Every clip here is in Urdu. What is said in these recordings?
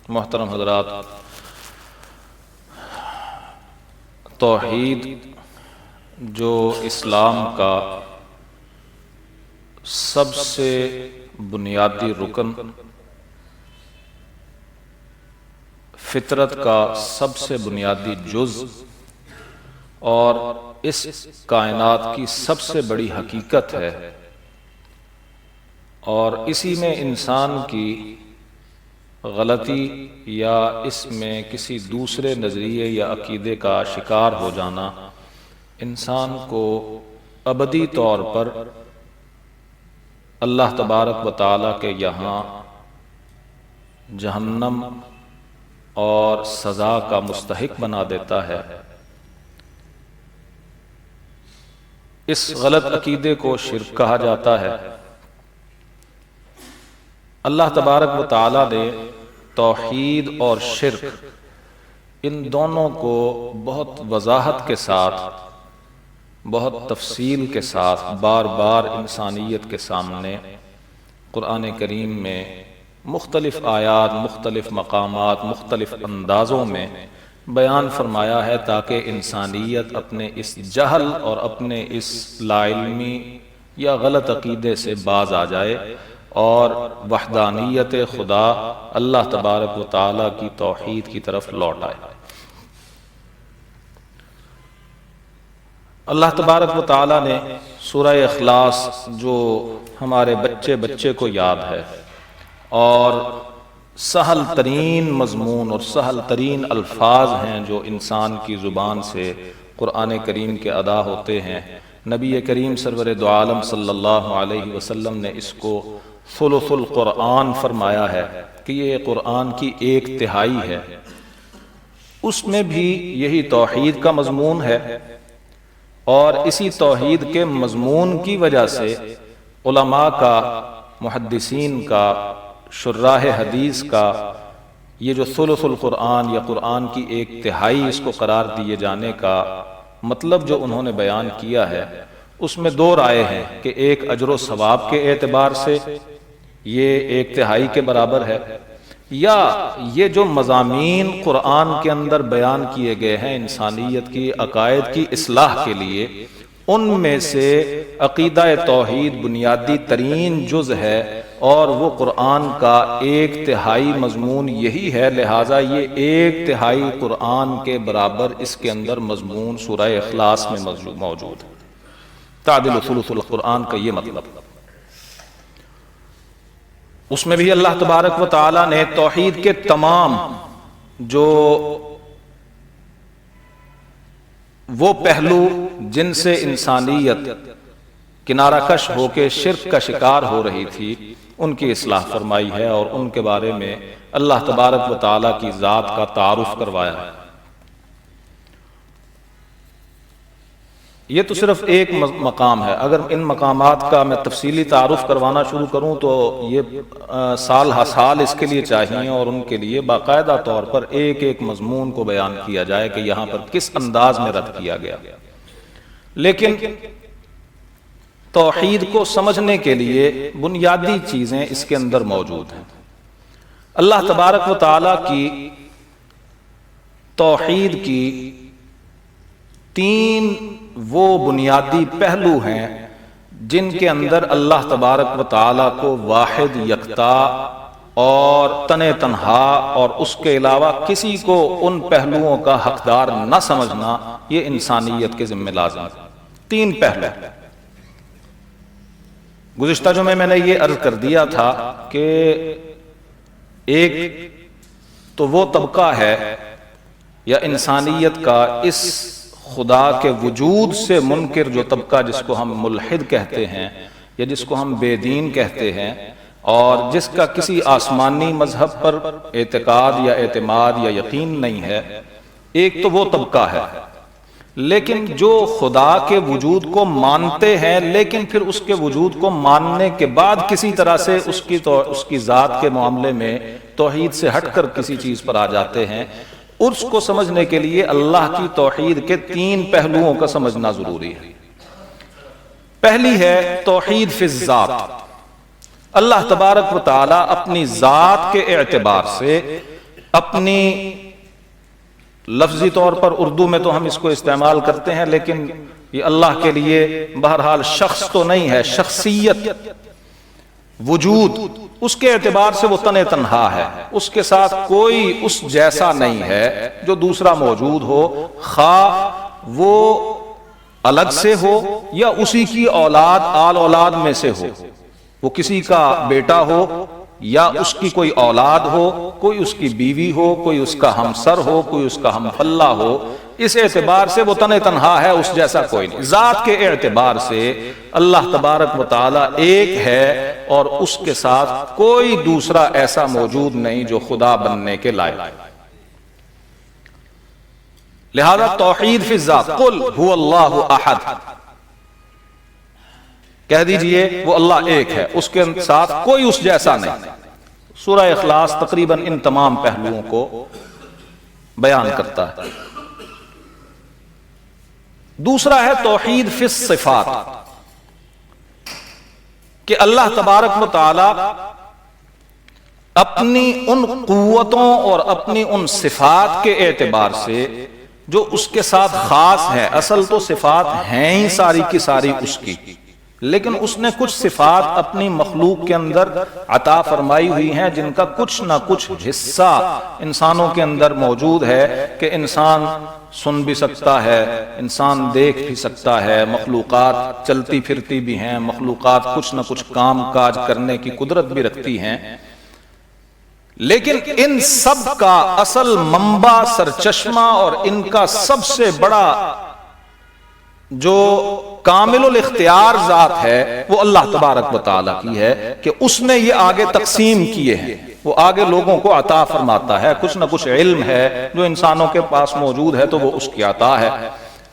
محترم حضرات، توحید جو اسلام کا سب سے بنیادی رکن، فطرت کا سب سے بنیادی جز اور اس کائنات کی سب سے بڑی حقیقت ہے، اور اسی میں انسان کی غلطی یا اس میں کسی دوسرے نظریے یا عقیدے کا شکار ہو جانا انسان کو ابدی طور پر اللہ تبارک و تعالیٰ کے یہاں جہنم اور سزا کا مستحق بنا دیتا ہے۔ اس غلط عقیدے کو شرک کہا جاتا ہے۔ اللہ تبارک و تعالیٰ نے توحید اور شرک ان دونوں کو بہت وضاحت کے ساتھ، بہت تفصیل کے ساتھ بار بار انسانیت کے سامنے قرآن کریم میں مختلف آیات، مختلف مقامات، مختلف اندازوں میں بیان فرمایا ہے، تاکہ انسانیت اپنے اس جہل اور اپنے اس لا علمی یا غلط عقیدے سے باز آ جائے اور وحدانیت خدا اللہ تبارک و تعالیٰ کی توحید کی طرف لوٹ آئے۔ اللہ تبارک و تعالیٰ نے سورہ اخلاص، جو ہمارے بچے بچے کو یاد ہے اور سہل ترین مضمون اور سہل ترین الفاظ ہیں جو انسان کی زبان سے قرآن کریم کے ادا ہوتے ہیں، نبی کریم سرور دو عالم صلی اللہ علیہ وسلم نے اس کو ثلث القرآن فرمایا ہے کہ یہ قرآن کی 1/3 ہے۔ اس میں بھی یہی توحید کا مضمون ہے، اور اسی توحید کے مضمون کی وجہ سے علماء کا، محدثین کا، شراح حدیث کا یہ جو ثلث القرآن یا قرآن کی 1/3 اس کو قرار دیے جانے کا مطلب جو انہوں نے بیان کیا ہے، اس میں 2 رائے ہیں کہ ایک اجر و ثواب کے اعتبار سے یہ 1/3 کے برابر ہے، یا یہ جو مضامین قرآن کے اندر بیان کیے گئے ہیں انسانیت کی عقائد کی اصلاح کے لیے، ان میں سے عقیدہ توحید بنیادی ترین جز ہے، اور وہ قرآن کا 1/3 مضمون یہی ہے، لہٰذا یہ 1/3 قرآن کے برابر اس کے اندر مضمون سورہ اخلاص میں موجود ہے۔ تعدل ثلث القرآن کا یہ مطلب۔ اس میں بھی اللہ تبارک و تعالیٰ نے توحید کے تمام جو وہ پہلو جن سے انسانیت کنارہ کش ہو کے شرک کا شکار ہو رہی تھی، ان کی اصلاح فرمائی ہے، اور ان کے بارے میں اللہ تبارک و تعالیٰ کی ذات کا تعارف کروایا ہے۔ یہ تو صرف ایک مقام ہے، اگر ان مقامات کا میں تفصیلی تعارف کروانا شروع کروں تو یہ سال ہا سال اس کے لیے چاہیے، اور ان کے لیے باقاعدہ طور پر ایک ایک مضمون کو بیان کیا جائے کہ یہاں پر کس انداز میں رد کیا گیا۔ لیکن توحید کو سمجھنے کے لیے بنیادی چیزیں اس کے اندر موجود ہیں۔ اللہ تبارک و تعالیٰ کی توحید کی 3 وہ بنیادی پہلو ہیں جن کے اندر اللہ تبارک و تعالیٰ کو واحد، یکتا اور تنہا اور اس کے علاوہ کسی کو ان پہلوؤں کا حقدار نہ سمجھنا، یہ انسانیت کے ذمہ لازم ہے۔ 3 پہلو۔ گزشتہ جمعے میں نے یہ عرض کر دیا تھا کہ ایک تو وہ طبقہ ہے یا انسانیت کا اس خدا کے وجود سے منکر جو طبقہ، جس کو ہم ملحد کہتے ہیں یا جس کو ہم بے دین کہتے ہیں، اور جس کا کسی آسمانی مذہب پر اعتقاد یا اعتماد یا یقین نہیں ہے، ایک تو وہ طبقہ ہے۔ لیکن جو خدا کے وجود کو مانتے ہیں لیکن پھر اس کے وجود کو ماننے کے بعد کسی طرح سے اس کی ذات کے معاملے میں توحید سے ہٹ کر کسی چیز پر آ جاتے ہیں، اس کو سمجھنے کے لیے اللہ کی توحید کے 3 پہلوؤں کا سمجھنا ضروری ہے۔ پہلی ہے توحید فی الذات۔ اللہ تبارک و تعالی اپنی ذات کے اعتبار سے اپنی لفظی طور پر اردو میں تو ہم اس کو استعمال کرتے ہیں، لیکن یہ اللہ کے لیے بہرحال شخص تو نہیں ہے، شخصیت، وجود، اس کے اعتبار سے وہ تن تنہا ہے، اس کے ساتھ کوئی اس جیسا نہیں ہے جو دوسرا موجود ہو، خواہ وہ الگ سے ہو یا اسی کی اولاد آل اولاد میں سے ہو، وہ کسی کا بیٹا ہو یا اس کی کوئی اولاد ہو، کوئی اس کی بیوی ہو، کوئی اس کا ہمسر ہو، کوئی اس کا ہم پلہ ہو، اس اعتبار سے وہ تن تنہا ہے، اس جیسا کوئی نہیں۔ ذات کے اعتبار سے اللہ تبارک و تعالی ایک ہے اور اس کے ساتھ کوئی دوسرا ایسا موجود نہیں جو خدا بننے کے لائق۔ لہذا توحید فی الذات، قل هو اللہ احد، کہہ دیجئے وہ اللہ ایک ہے، اس کے ساتھ کوئی اس جیسا نہیں۔ سورہ اخلاص تقریباً ان تمام پہلوؤں کو بیان کرتا ہے۔ دوسرا ہے توحید فی الصفات، کہ اللہ تبارک و تعالی اپنی ان قوتوں اور اپنی ان صفات کے اعتبار سے جو اس کے ساتھ خاص ہے، اصل تو صفات ہیں ہی ساری کی ساری اس کی، لیکن اس نے کچھ صفات اپنی مخلوق کے اندر عطا فرمائی ہوئی ہیں جن کا کچھ نہ کچھ حصہ انسانوں کے اندر موجود ہے، کہ انسان سن بھی سکتا ہے، انسان دیکھ بھی سکتا ہے، مخلوقات چلتی پھرتی بھی ہیں، مخلوقات کچھ نہ کچھ کام کاج کرنے کی قدرت بھی رکھتی ہیں، لیکن ان سب کا اصل منبع، سرچشمہ اور ان کا سب سے بڑا جو کامل الاختیار ذات ہے وہ اللہ تبارک و تعالیٰ کی ہے، کہ اس نے یہ آگے تقسیم کیے ہیں، وہ آگے لوگوں کو عطا فرماتا ہے، کچھ نہ کچھ علم ہے جو انسانوں کے پاس موجود ہے تو وہ اس کی عطا ہے۔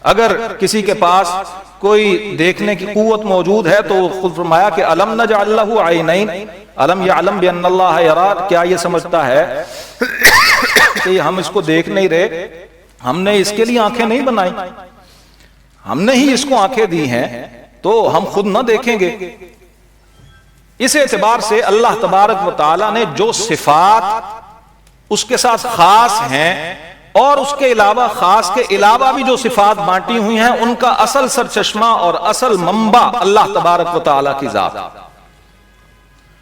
اگر کسی کے پاس کوئی دیکھنے کی قوت موجود ہے تو وہ خود فرمایا کہ الم نجعل لہ عینین الم یعلم بان اللہ یرا، کیا یہ سمجھتا ہے کہ ہم اس کو دیکھ نہیں رہے، ہم نے اس کے لیے آنکھیں نہیں بنائی، ہم نے ہی اس کو آنکھیں دی ہیں تو ہم خود نہ دیکھیں گے؟ اس اعتبار سے اللہ تبارک و تعالیٰ نے جو صفات اس کے ساتھ خاص ہیں اور اس کے علاوہ خاص کے علاوہ بھی جو صفات بانٹی ہوئی ہیں، ان کا اصل سرچشمہ اور اصل منبع اللہ تبارک و تعالیٰ کی ذات۔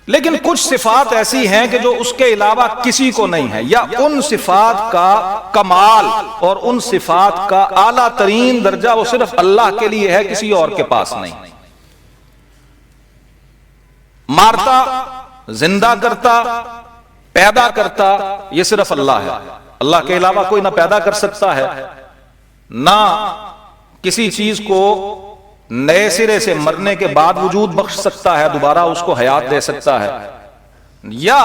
لیکن کچھ صفات ایسی ہیں کہ جو اس کے علاوہ کسی کو نہیں ہے، یا ان صفات کا کمال اور ان صفات کا اعلیٰ ترین درجہ وہ صرف اللہ کے لیے ہے، کسی اور کے پاس نہیں۔ مارتا، زندہ کرتا، پیدا کرتا، یہ صرف اللہ ہے، اللہ کے علاوہ کوئی نہ پیدا کر سکتا ہے، نہ کسی چیز کو نئے سرے سے مرنے کے بعد وجود بخش سکتا ہے، دوبارہ اس کو حیات دے سکتا ہے، یا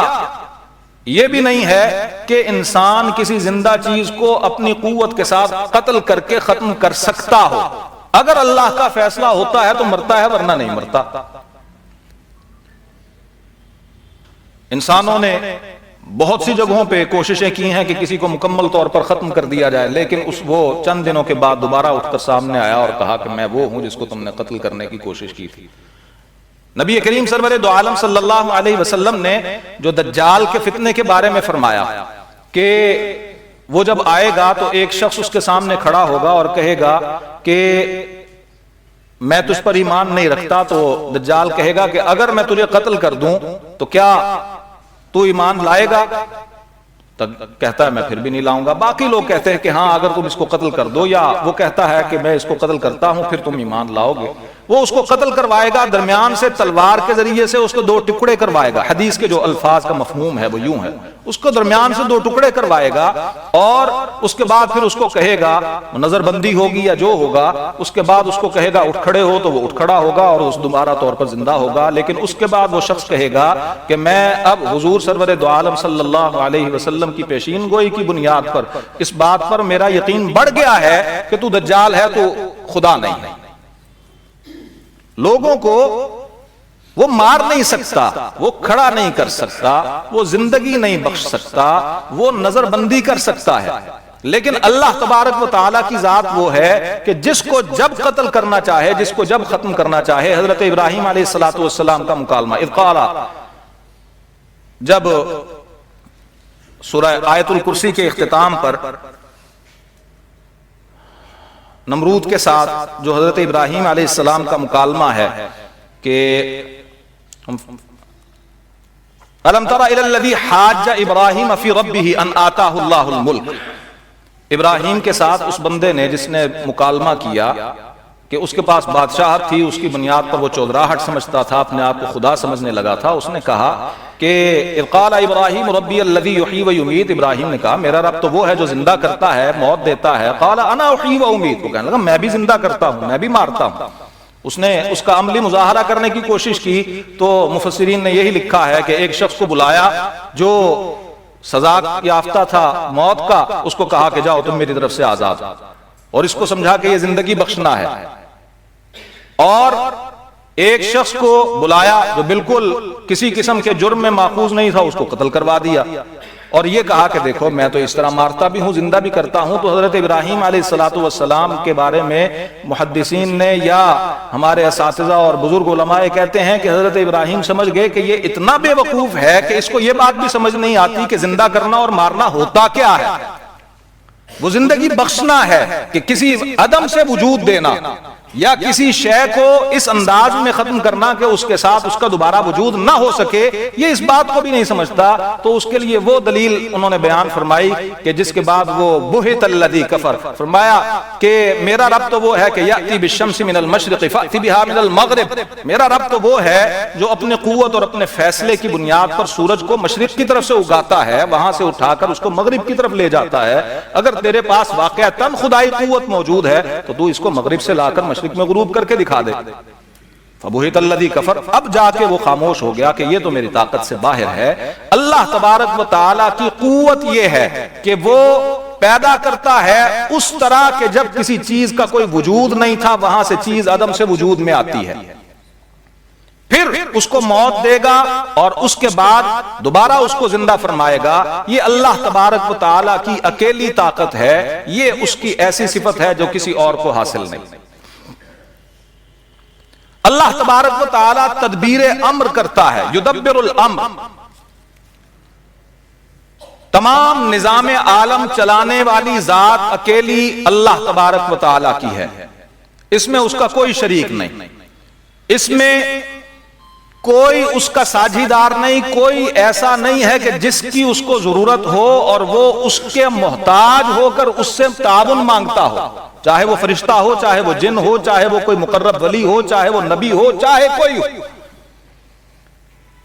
یہ بھی نہیں ہے کہ انسان کسی زندہ چیز کو اپنی قوت کے ساتھ قتل کر کے ختم کر سکتا ہو۔ اگر اللہ کا فیصلہ ہوتا ہے تو مرتا ہے، ورنہ نہیں مرتا۔ انسانوں نے بہت سی جگہوں پہ کوششیں کی ہیں کہ کسی کو مکمل طور پر ختم کر دیا جائے، لیکن وہ چند دنوں کے بعد دوبارہ اٹھ کر سامنے آیا اور کہا کہ میں وہ ہوں جس کو تم نے قتل کرنے کی کوشش کی تھی۔ نبی کریم سرور دو عالم صلی اللہ علیہ وسلم نے جو دجال کے فتنے کے بارے میں فرمایا کہ وہ جب آئے گا تو ایک شخص اس کے سامنے کھڑا ہوگا اور کہے گا کہ میں تجھ پر ایمان نہیں رکھتا، تو دجال کہے گا کہ اگر میں تجھے قتل کر دوں تو کیا تو ایمان لائے گا؟ کہتا ہے میں پھر بھی نہیں لاؤں گا۔ باقی لوگ کہتے ہیں کہ ہاں اگر تم اس کو قتل کر دو، یا وہ کہتا ہے کہ میں اس کو قتل کرتا ہوں پھر تم ایمان لاؤ گے۔ وہ اس کو قتل کروائے گا، درمیان سے تلوار کے ذریعے سے اس کو دو ٹکڑے کروائے گا، حدیث کے جو الفاظ کا مفہوم ہے وہ یوں ہے، اس کو درمیان سے دو ٹکڑے کروائے گا، اور اس کے بعد پھر اس کو کہے گا، نظر بندی ہوگی یا جو ہوگا، اس کے بعد اس کو کہے گا اٹھ کھڑے ہو، تو وہ اٹھ کھڑا ہوگا اور اس دوبارہ طور پر زندہ ہوگا۔ لیکن اس کے بعد وہ شخص کہے گا کہ میں اب حضور سرور دو عالم صلی اللہ علیہ وسلم کی پیشین گوئی کی بنیاد پر اس بات پر میرا یقین بڑھ گیا ہے کہ تو دجال ہے، تو خدا نہیں ہے۔ لوگوں کو وہ مار نہیں سکتا، وہ کھڑا نہیں کر سکتا، وہ زندگی نہیں بخش سکتا، وہ نظر بندی کر سکتا ہے، لیکن اللہ تبارک و تعالیٰ کی ذات وہ ہے کہ جس کو جب قتل کرنا چاہے، جس کو جب ختم کرنا چاہے۔ حضرت ابراہیم علیہ السلام کا مکالمہ، اذ قال، جب سورہ آیت الکرسی کے اختتام پر نمرود کے ساتھ جو حضرت ابراہیم علیہ السلام کا مکالمہ ہے کہ أَلَمْ تَرَ إِلَى الَّذِي حَاجَّ إِبْرَاهِيمَ فِي رَبِّهِ أَنْ آتَاهُ اللَّهُ الْمُلْكَ، ابراہیم کے ساتھ اس بندے نے جس نے مکالمہ کیا کہ اس کے پاس بادشاہت تھی، اس کی بنیاد پر وہ چودراہٹ سمجھتا تھا، اپنے آپ کو خدا سمجھنے لگا تھا، اس نے کہا کہ اِذْ قَالَ إِبْرَاهِيمُ رَبِّيَ الَّذِي يُحْيِي وَيُمِيتُ، ابراہیم نے کہا میرا رب تو وہ ہے جو زندہ کرتا ہے موت دیتا ہے، قَالَ أَنَا أُحْيِي وَأُمِيتُ، وہ کہنے لگا میں بھی زندہ کرتا ہوں میں بھی مارتا ہوں۔ اس نے اس کا عملی مظاہرہ کرنے کی کوشش کی تو مفسرین نے یہی لکھا ہے کہ ایک شخص کو بلایا جو سزا یافتہ تھا موت کا، اس کو کہا کہ جاؤ تم میری طرف سے آزاد، اور اس کو سمجھا کہ یہ زندگی بخشنا ہے، اور ایک شخص کو بلایا جو بالکل کسی قسم کے جرم میں ماخوذ نہیں تھا، اس کو قتل کروا دیا، اور یہ کہا کہ دیکھو میں تو اس طرح مارتا بھی ہوں زندہ بھی کرتا ہوں۔ تو حضرت ابراہیم علیہ السلام کے بارے میں محدثین نے یا ہمارے اساتذہ اور بزرگ علماء کہتے ہیں کہ حضرت ابراہیم سمجھ گئے کہ یہ اتنا بے وقوف ہے کہ اس کو یہ بات بھی سمجھ نہیں آتی کہ زندہ کرنا اور مارنا ہوتا کیا ہے۔ وہ زندگی بخشنا ہے کہ کسی عدم سے وجود دینا یا کسی شے کو اس انداز میں ختم کرنا کہ اس کے ساتھ اس کا دوبارہ وجود نہ ہو سکے، یہ اس بات کو بھی نہیں سمجھتا۔ تو اس کے لیے وہ دلیل انہوں نے بیان فرمائی کہ جس کے بعد وہ بہت الذی کفر، فرمایا کہ میرا رب تو وہ ہے کہ یأتی بالشمس من المشرق فأتی بہا من المغرب، میرا رب تو وہ ہے جو اپنے قوت اور اپنے فیصلے کی بنیاد پر سورج کو مشرق کی طرف سے اگاتا ہے، وہاں سے اٹھا کر اس کو مغرب کی طرف لے جاتا ہے۔ اگر تیرے پاس واقعتاً خدائی قوت موجود ہے تو اس کو مغرب سے لا کر مشرق میں غروب کر کے دکھا دے۔ فبہت الذی کفر، اب جا کے وہ خاموش ہو گیا کہ یہ تو میری طاقت سے باہر ہے۔ اللہ تبارک و تعالی کی قوت یہ ہے کہ وہ پیدا کرتا ہے اس طرح کہ جب کسی چیز کا کوئی وجود نہیں تھا وہاں سے چیز عدم سے وجود میں آتی ہے، پھر اس کو موت دے گا اور اس کے بعد دوبارہ اس کو زندہ فرمائے گا۔ یہ اللہ تبارک و تعالی کی اکیلی طاقت ہے، یہ اس کی ایسی صفت ہے جو کسی اور کو حاصل نہیں۔ اللہ تبارک و تعالی تدبیر امر کرتا ہے، یدبر الامر، تمام نظام عالم چلانے والی ذات اکیلی اللہ تبارک و تعالی کی ہے، اس میں اس کا کوئی شریک نہیں، اس میں کوئی اس کا ساجھیدار نہیں، کوئی ایسا نہیں ہے کہ جس کی اس کو ضرورت ہو اور وہ اس کے محتاج ہو کر اس سے تعاون مانگتا ہو، چاہے وہ فرشتہ ہو، چاہے وہ جن ہو، چاہے وہ کوئی مقرب ولی ہو، چاہے وہ نبی ہو، چاہے کوئی ہو۔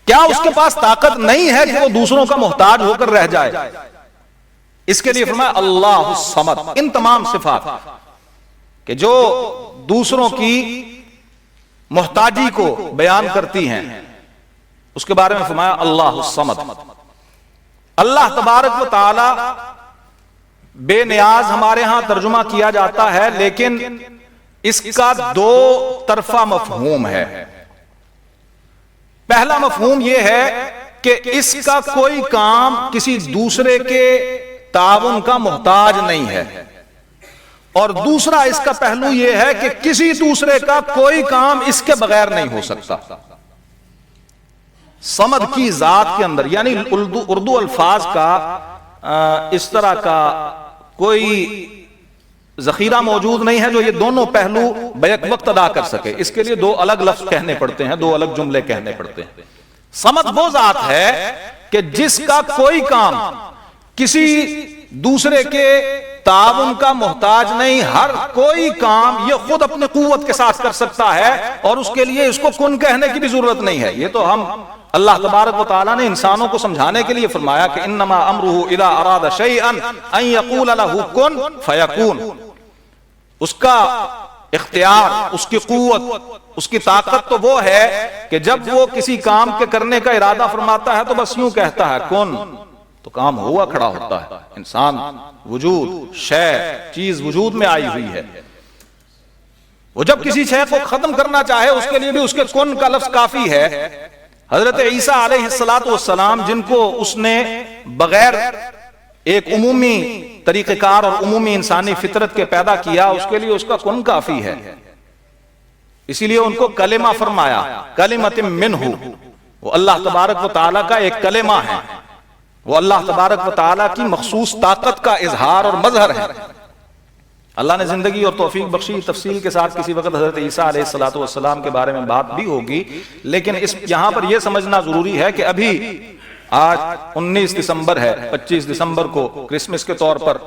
کیا اس کے پاس طاقت نہیں ہے کہ وہ دوسروں کا محتاج ہو کر رہ جائے؟ اس کے لیے فرمایا اللہ الصمد، ان تمام صفات کہ جو دوسروں کی محتاجی کو بیان کرتی ہیں اس کے بارے میں فرمایا اللہ الصمد۔ اللہ تبارک و تعالی بے نیاز ہمارے ہاں ترجمہ کیا جاتا ہے، لیکن اس کا دو طرفہ مفہوم ہے۔ پہلا مفہوم یہ ہے کہ اس کا کوئی کام کسی دوسرے کے تعاون کا محتاج نہیں ہے، اور دوسرا اس کا پہلو یہ ہے کہ کسی دوسرے کا کوئی کام اس کے بغیر نہیں ہو سکتا۔ صمد کی ذات کے اندر یعنی اردو الفاظ کا اس طرح کا کوئی ذخیرہ موجود نہیں ہے جو یہ دونوں پہلو بیک وقت ادا کر سکے، اس کے لیے دو الگ لفظ کہنے پڑتے ہیں، دو الگ جملے کہنے پڑتے ہیں۔ صمد وہ ذات ہے کہ جس کا کوئی کام کسی دوسرے کے تعاون کا محتاج نہیں، ہر کوئی کام یہ خود اپنے قوت کے ساتھ کر سکتا ہے، اور اس کے لیے اس کو کن کہنے کی بھی ضرورت نہیں ہے۔ یہ تو ہم اللہ تبارک و تعالیٰ نے انسانوں کو سمجھانے کے لیے فرمایا کہ انما امرہ اذا اراد شیئا ان یقول لہ کن فیکون۔ اس کا اختیار، اس کی قوت، اس کی طاقت تو وہ ہے کہ جب وہ کسی کام کے کرنے کا ارادہ فرماتا ہے تو بس یوں کہتا ہے کن، تو کام ہوا کھڑا ہوتا ہے۔ انسان وجود، شے، چیز وجود میں آئی ہوئی ہے۔ وہ جب کسی شے کو ختم کرنا چاہے اس کے لیے بھی اس کے کن کا لفظ کافی ہے۔ حضرت عیسیٰ علیہ السلام جن کو اس نے بغیر ایک عمومی طریقہ کار اور عمومی انسانی فطرت کے پیدا کیا، اس کے لیے اس کا کن کافی ہے، اسی لیے ان کو کلمہ فرمایا، کلمۃ منہ، وہ اللہ تبارک و تعالیٰ کا ایک کلمہ ہے۔ وہ اللہ تبارک و تعالیٰ کی مخصوص طاقت کا اظہار اور مظہر ہے۔ اللہ نے زندگی اور توفیق بخشی، تفصیل کے ساتھ کسی وقت حضرت عیسیٰ علیہ السلام کے بارے میں بات بھی ہوگی، لیکن یہاں پر یہ سمجھنا ضروری ہے کہ ابھی آج 19 دسمبر ہے، 25 دسمبر کو کرسمس کے طور پر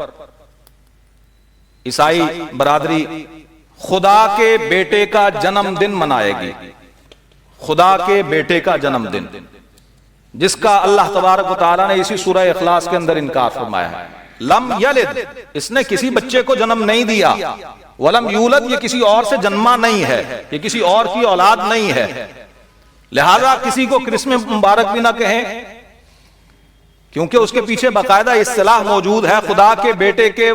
عیسائی برادری خدا کے بیٹے کا جنم دن منائے گی، خدا کے بیٹے کا جنم دن، جس کا اللہ تبارک و تعالیٰ نے اسی سورہ اخلاص کے اندر انکار فرمایا ہے۔ لم یلد، اس نے کسی بچے کو جنم نہیں دیا، ولم یولد، یہ کسی اور سے جنما نہیں ہے، یہ کسی اور کی اولاد نہیں ہے، لہذا کسی کو کرسمس مبارک بھی نہ کہیں، کیونکہ اس کے پیچھے باقاعدہ اصطلاح موجود ہے خدا کے بیٹے کے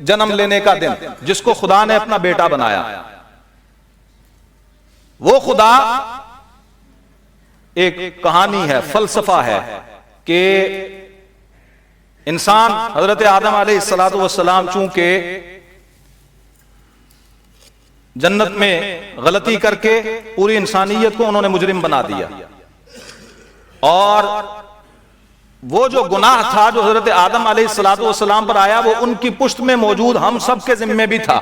جنم لینے کا دن، جس کو خدا نے اپنا بیٹا بنایا۔ وہ خدا ایک کہانی ہے، فلسفہ ہے کہ انسان حضرت آدم علیہ السلام چونکہ جنت میں غلطی کر کے پوری انسانیت کو انہوں نے مجرم بنا دیا، اور وہ جو گناہ تھا جو حضرت آدم علیہ السلام پر آیا وہ ان کی پشت میں موجود ہم سب کے ذمہ بھی تھا،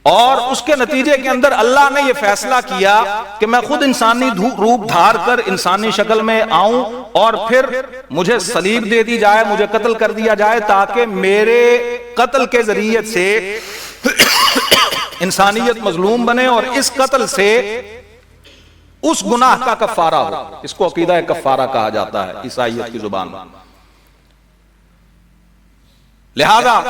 اور اس کے نتیجے کے اندر اللہ نے یہ فیصلہ کیا کہ میں خود انسانی روپ دھار کر انسانی شکل میں آؤں اور پھر مجھے صلیب دے دی جائے، مجھے قتل کر دیا جائے، تاکہ میرے قتل کے ذریعے سے انسانیت مظلوم بنے اور اس قتل سے اس گناہ کا کفارہ ہو۔ اس کو عقیدہ کفارہ کہا جاتا ہے عیسائیت کی زبان میں۔ لہذا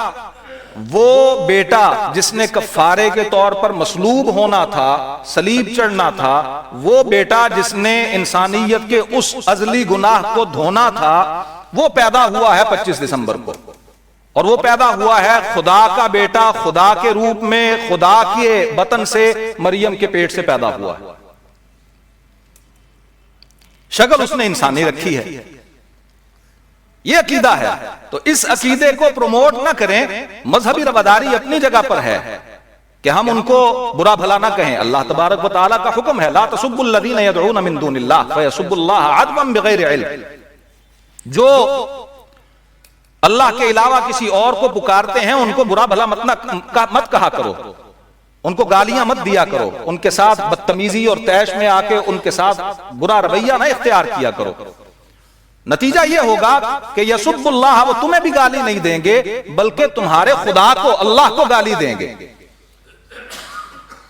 وہ بیٹا جس نے کفارے کے طور پر مصلوب ہونا تھا، صلیب چڑھنا تھا، وہ بیٹا جس نے انسانیت کے اس ازلی گناہ کو دھونا تھا، وہ پیدا ہوا ہے 25 دسمبر کو، اور وہ پیدا ہوا ہے خدا کا بیٹا، خدا کے روپ میں، خدا کے بطن سے، مریم کے پیٹ سے پیدا ہوا ہے۔ شکل اس نے انسانی رکھی ہے، یہ عقیدہ ہے۔ تو اس عقیدے کو پروموٹ نہ کریں، مذہبی رواداری اپنی جگہ پر ہے کہ ہم ان کو برا بھلا نہ کہیں۔ اللہ تبارک و تعالیٰ کا حکم ہے لا تسبوا الذین یدعون من دون اللہ فیسبوا اللہ عدوا بغیر علم، جو اللہ کے علاوہ کسی اور کو پکارتے ہیں ان کو برا بھلا مت کہا کرو، ان کو گالیاں مت دیا کرو، ان کے ساتھ بدتمیزی اور طیش میں آ کے ان کے ساتھ برا رویہ نہ اختیار کیا کرو۔ نتیجہ یہ ہوگا کہ یسب اللہ، وہ تمہیں بھی گالی نہیں دیں گے بلکہ تمہارے خدا کو، اللہ کو گالی دیں گے۔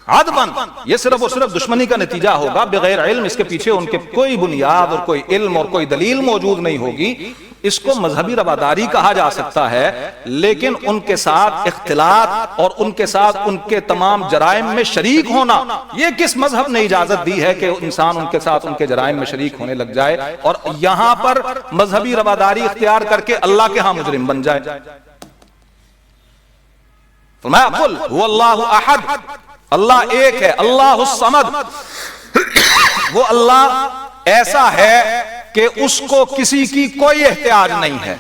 عدوان، یہ صرف اور صرف دشمنی کا نتیجہ ہوگا بغیر علم، اس کے پیچھے ان کے کوئی بنیاد اور کوئی علم اور کوئی دلیل موجود نہیں ہوگی۔ اس کو مذہبی رواداری کہا جا سکتا ہے، لیکن ان کے ساتھ اختلاط اور ان کے ساتھ ان کے تمام جرائم میں شریک ہونا، یہ کس مذہب نے اجازت دی ہے کہ انسان ان کے ساتھ ان کے جرائم میں شریک ہونے لگ جائے اور یہاں پر مذہبی رواداری اختیار کر کے اللہ کے ہاں مجرم بن جائے؟ فرمایا قل هو اللہ احد، اللہ ایک ہے، اللہ الصمد، وہ اللہ ایسا ہے کہ اس کو کسی کی کوئی احتیاج نہیں ہے،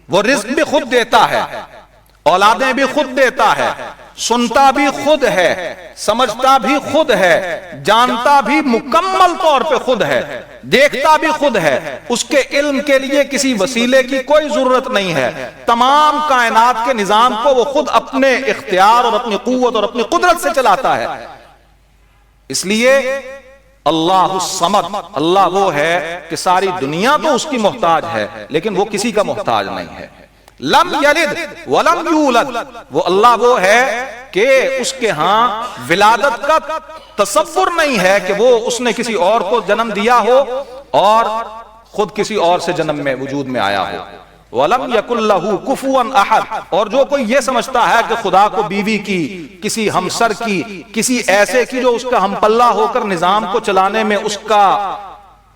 وہ رزق بھی خود دیتا ہے، اولادیں بھی خود دیتا ہے، سنتا بھی خود ہے، سمجھتا بھی خود ہے، جانتا بھی مکمل طور پہ خود ہے، دیکھتا بھی خود ہے، اس کے علم کے لیے کسی وسیلے کی کوئی ضرورت نہیں ہے، تمام کائنات کے نظام کو وہ خود اپنے اختیار اور اپنی قوت اور اپنی قدرت سے چلاتا ہے۔ اس لیے اللہ الصمد، اللہ وہ ہے کہ ساری دنیا تو اس کی محتاج ہے لیکن وہ کسی کا محتاج نہیں ہے۔ لم یلد ولم یولد، وہ اللہ وہ ہے کہ اس کے ہاں ولادت کا تصور نہیں ہے کہ وہ اس نے کسی اور کو جنم دیا ہو اور خود کسی اور سے جنم میں وجود میں آیا ہو۔ وَلَمْ يَكُنْ لَهُ كُفُوًا أَحَدٌ، اور جو کوئی یہ سمجھتا ہے کہ خدا کو بیوی کی، کسی ہمسر کی، کسی ایسے کی جو اس کا ہم پلہ ہو کر نظام کو چلانے میں اس کا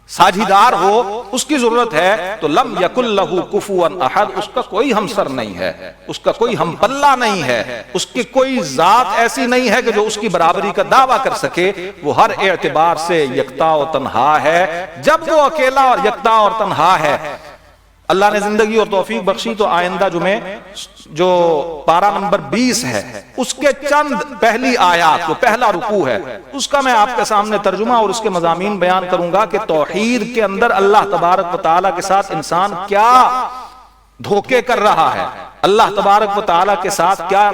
ساجھیدار ہو، اس کی ضرورت ہے، تو لم یکن لہ کفوا احد، اس کا کوئی ہمسر نہیں ہے، اس کا کوئی ہم پلہ نہیں ہے، اس کی کوئی ذات ایسی نہیں ہے کہ جو اس کی برابری کا دعویٰ کر سکے۔ وہ ہر اعتبار سے یکتا و تنہا ہے۔ جب وہ اکیلا اور یکتا اور تنہا ہے اللہ نے زندگی اور توفیق بخشی تو آئندہ جمعے جو پارہ نمبر 20 ہے اس کے چند پہلی آیات جو پہلا رکوع ہے اس کا میں آپ کے سامنے ترجمہ اور اس کے مضامین بیان کروں گا کہ توحید کے اندر اللہ تبارک و تعالیٰ کے ساتھ انسان کیا دھوکے کر رہا ہے، اللہ تبارک و تعالیٰ کے ساتھ کیا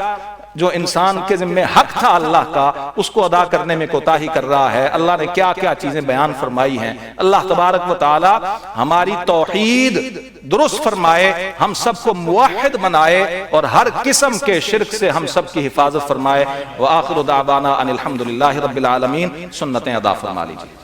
جو انسان کے ذمہ حق تھا اللہ کا اس کو ادا کرنے میں کوتاہی کر رہا ہے، اللہ نے کیا کیا چیزیں بیان فرمائی ہیں۔ اللہ تبارک و تعالی ہماری توحید درست فرمائے، ہم سب کو موحد بنائے اور ہر قسم کے شرک سے ہم سب کی حفاظت فرمائے۔ وآخر دعوانا ان الحمدللہ رب العالمین، سنتیں ادا فرما لیجیے۔